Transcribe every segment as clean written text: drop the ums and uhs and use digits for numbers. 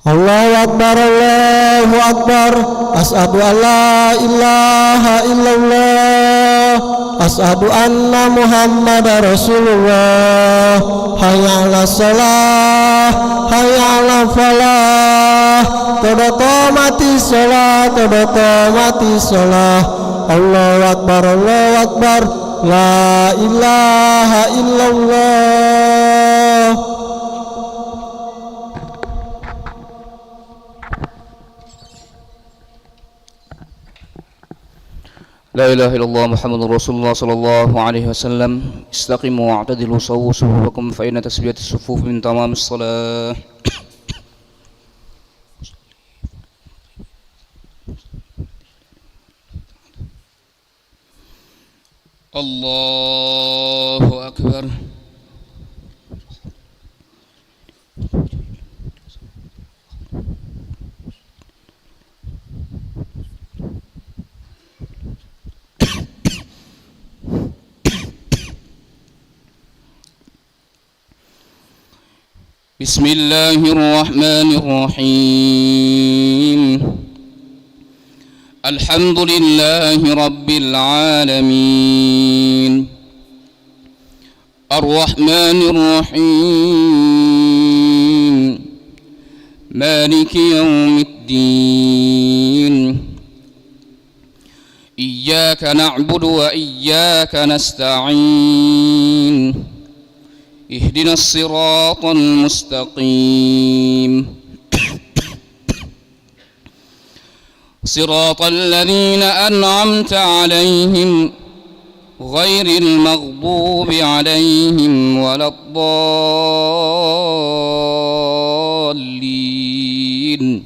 Allahu Akbar, Allahu Akbar. Asyhadu an la ilaha illallah, asyhadu anna Muhammadar Rasulullah. Hayya 'alas shalah, hayya 'alal falah. Qad qamatis shalah, qad qamatis shalah. Allahu Akbar, Allahu Akbar. La ilaha illallah. لا إله إلا الله محمد رسول الله صلى الله عليه وسلم. استقيموا واعتدلوا سووا صفوفكم فإن تسوية الصفوف من تمام الصلاة. الله أكبر. بسم الله الرحمن الرحيم. الحمد لله رب العالمين، الرحمن الرحيم، مالك يوم الدين. إياك نعبد وإياك نستعين. اهدنا الصراط المستقيم، صراط الذين أنعمت عليهم غير المغضوب عليهم ولا الضالين.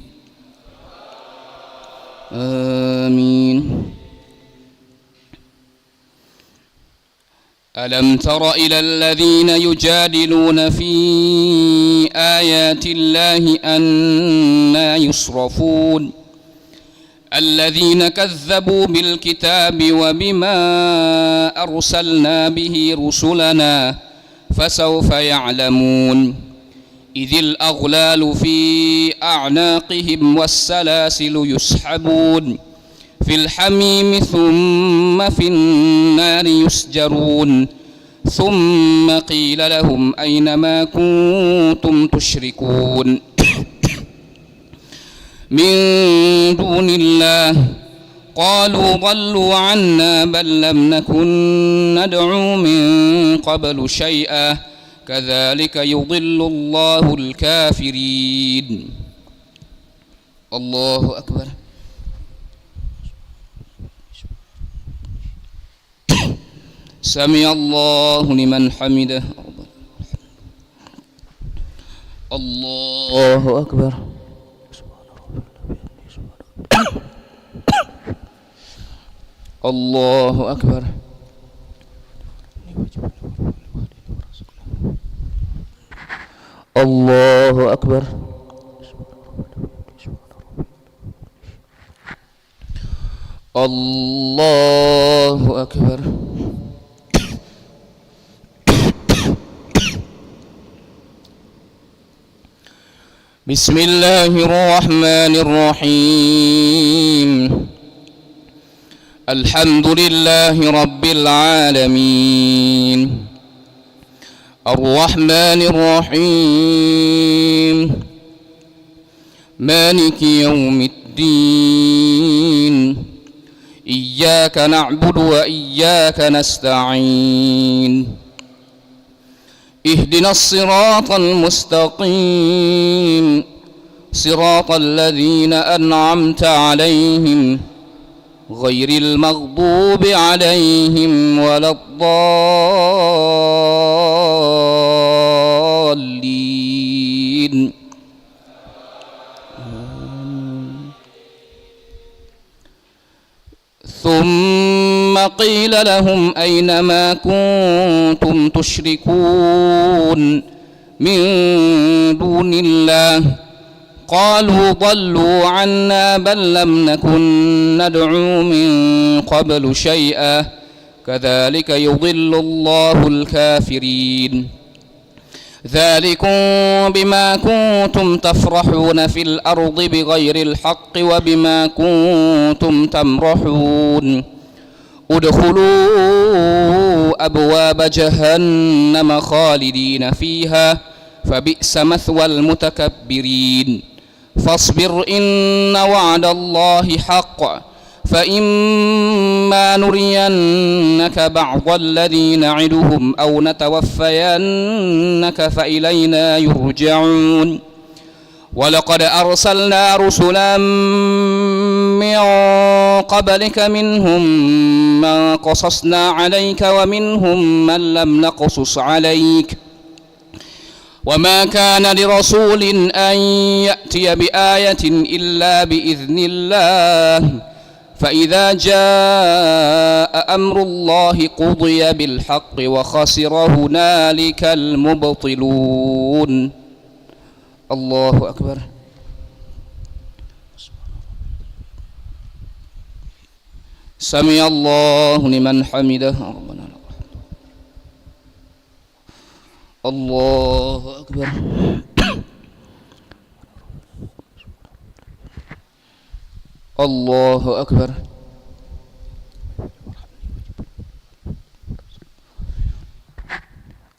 آمين. ألم تر إلى الذين يجادلون في آيات الله أنى يصرفون الذين كذبوا بالكتاب وبما أرسلنا به رسلنا فسوف يعلمون. إذ الأغلال في أعناقهم والسلاسل يسحبون في الحميم ثم في النار يسجرون. ثم قيل لهم أين ما كنتم تشركون من دون الله قالوا ضلوا عنا بل لم نكن ندعو من قبل شيئا كذلك يضل الله الكافرين. الله أكبر. سمع الله لمن حمده. الله أكبر. الله أكبر. الله أكبر. الله أكبر. بسم الله الرحمن الرحيم. الحمد لله رب العالمين، الرحمن الرحيم، مالك يوم الدين. إياك نعبد وإياك نستعين. اهدنا الصراط المستقيم، صراط الذين أنعمت عليهم غير المغضوب عليهم ولا الضالين. ثم قيل لهم أين ما كنتم تشركون من دون الله قالوا ضلوا عنا بل لم نكن ندعو من قبل شيئا كذلك يضل الله الكافرين. ذلكم بما كنتم تفرحون في الأرض بغير الحق وبما كنتم تمرحون ادخلوا أبواب جهنم خالدين فيها فبئس مثوى المتكبرين فاصبر إن وعد الله حق فإما نرينك بعض الذي نعدهم أو نتوفينك فإلينا يرجعون ولقد أرسلنا رسلا من قبلك منهم من قصصنا عليك ومنهم من لم نقصص عليك وما كان لرسول أن يأتي بآية إلا بإذن الله فإذا جاء أمر الله قضي بالحق وخسر هنالك المبطلون. الله أكبر. سمع الله لمن حمده ربنا لك الحمد. الله أكبر. الله أكبر.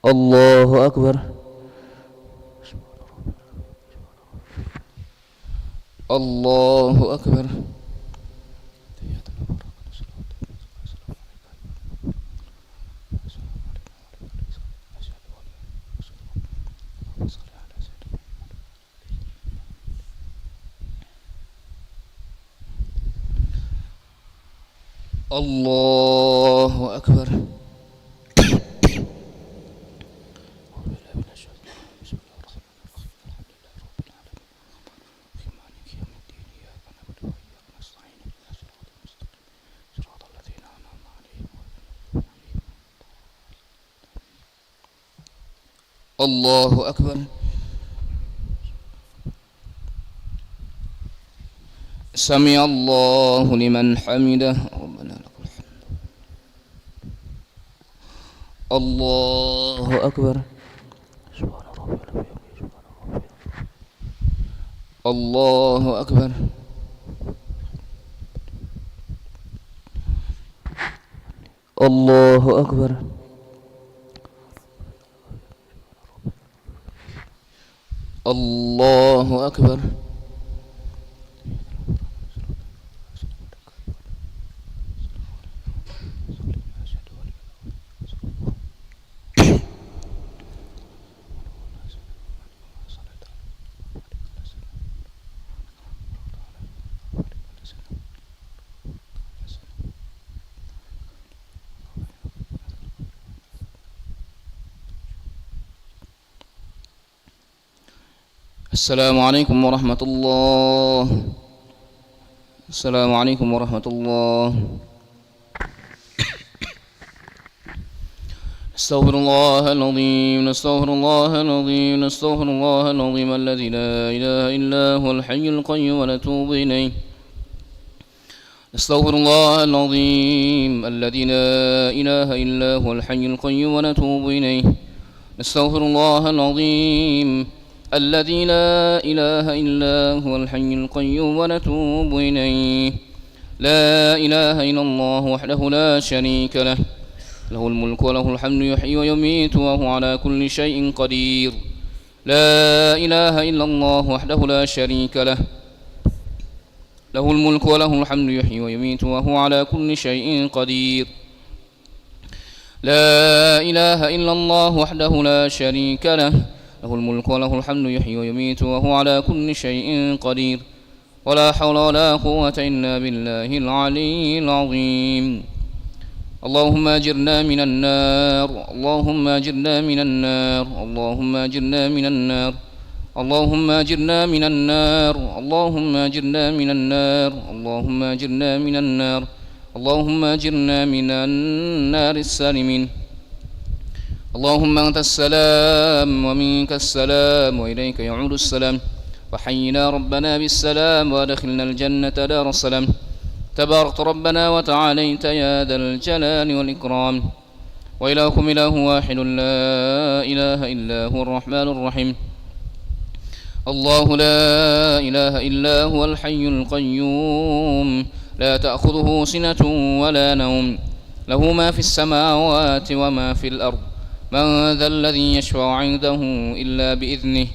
الله أكبر. الله أكبر. الله أكبر. الله أكبر. سمع الله لمن حمده ربنا لك الحمد. الله أكبر. الله أكبر. الله أكبر. الله أكبر. السلام عليكم ورحمة الله. السلام عليكم ورحمة الله. نستغفر الله العظيم. نستغفر الله العظيم. نستغفر الله العظيم الذي لا إله إلا هو الحي القيوم ونتوب إليه. نستغفر الله العظيم الذي لا إله إلا هو الحي القيوم ونتوب إليه. نستغفر الله العظيم الذي لا إله إلا هو الحي القيوم ونتوب إليه. لا إله إلا الله وحده لا شريك له له الملك وله الحمد يحيي ويميت وهو على كل شيء قدير. لا إله إلا الله وحده لا شريك له له الملك وله الحمد يحيي ويميت وهو على كل شيء قدير. لا إله إلا الله وحده لا شريك له له الملك وله الحمد يحيي ويميت وهو على كل شيء قدير. ولا حول ولا قوة إلا بالله العلي العظيم. اللهم أجرنا من النار. اللهم أجرنا من النار. اللهم أجرنا من النار. اللهم أجرنا من النار. اللهم أجرنا من النار. اللهم أجرنا من النار. اللهم أجرنا من النار السالمين. اللهم أنت السلام ومنك السلام وإليك يعود السلام. وحينا ربنا بالسلام وأدخلنا الجنة دار السلام. تباركت ربنا وتعاليت يا ذا الجلال والإكرام. وإلهكم إله واحد لا إله إلا هو الرحمن الرحيم. الله لا إله إلا هو الحي القيوم لا تأخذه سنة ولا نوم له ما في السماوات وما في الأرض من ذا الذي يشفع عنده إلا بإذنه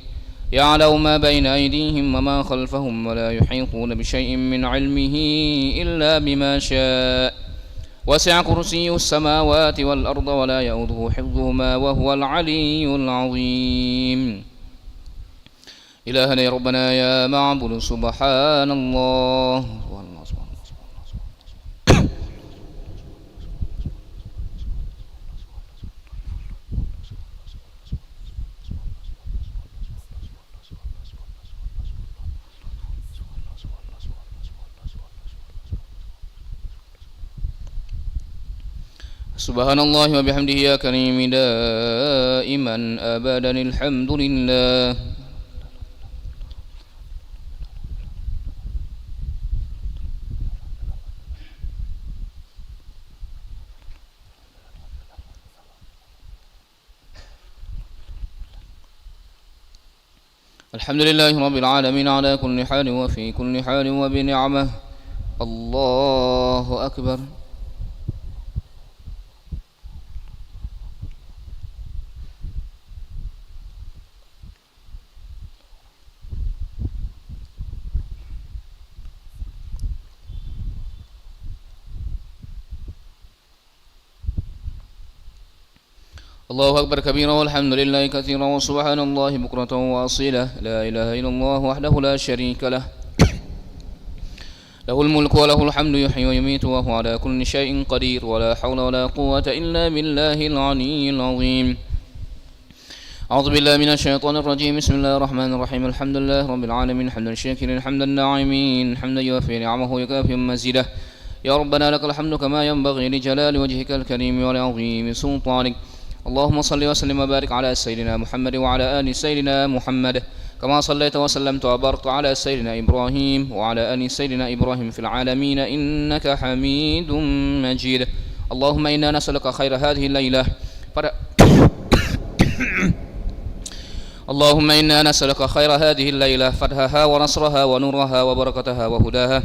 يعلم ما بين أيديهم وما خلفهم ولا يحيطون بشيء من علمه إلا بما شاء وسع كرسيه السماوات والأرض ولا يؤوده حفظهما وهو العلي العظيم. إلهنا يا ربنا يا معبود سبحان الله. سبحان الله وبحمده يا كريم دائما أبدا الحمد لله. الحمد لله رب العالمين على كل حال وفي كل حال وبنعمه. الله أكبر. الله أكبر كبيرا والحمد لله كثيرا وسبحان الله بكرة وأصيلا. لا إله إلا الله وحده لا شريك له له الملك وله الحمد يحيي ويميت وهو على كل شيء قدير ولا حول ولا قوة إلا بالله العلي العظيم. أعوذ بالله من الشيطان الرجيم. بسم الله الرحمن الرحيم. الحمد لله رب العالمين حمدا الشاكرين حمدا الناعمين حمدا يوفي نعمه ويكافئ مزيده. يا ربنا لك الحمد كما ينبغي لجلال وجهك الكريم ولعظيم سلطانك. اللهم صل وسلم وبارك على سيدنا محمد وعلى آل سيدنا محمد كما صليت وسلمت وباركت على سيدنا إبراهيم وعلى آل سيدنا إبراهيم في العالمين إنك حميد مجيد. اللهم إنا نسألك خير هذه الليلة اللهم إنا نسألك خير هذه الليلة فتحها ونصرها ونورها وبركتها وهداها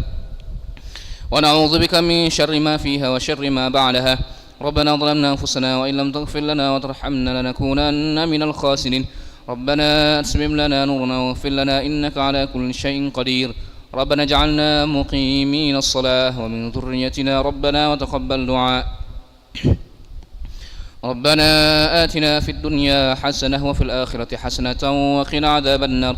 ونعوذ بك من شر ما فيها وشر ما بعدها. ربنا ظلمنا أنفسنا وإن لم تغفر لنا وترحمنا لنكونن من الخاسرين. ربنا أتمم لنا نورنا واغفر لنا إنك على كل شيء قدير. ربنا اجعلنا مقيمين الصلاة ومن ذريتنا ربنا وتقبل دعاء. ربنا آتنا في الدنيا حسنة وفي الآخرة حسنة وقنا عذاب النار.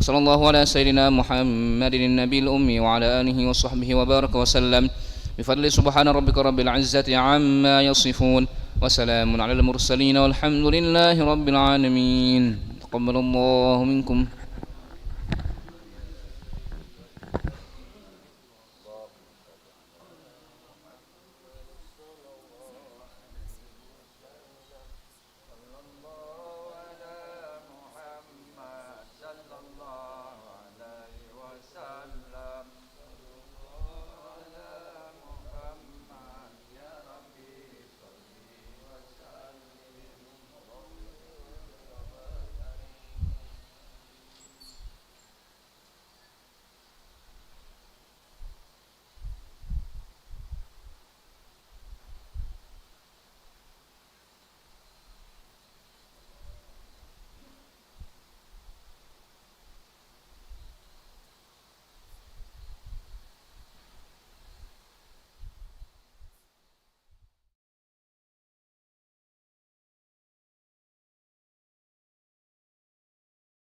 صلى الله على سيدنا محمد النبي الأمي وعلى آله وصحبه وبارك وسلم بفضل سبحان ربك رب العزة عما يصفون وسلام على المرسلين والحمد لله رب العالمين. تقبل الله منكم.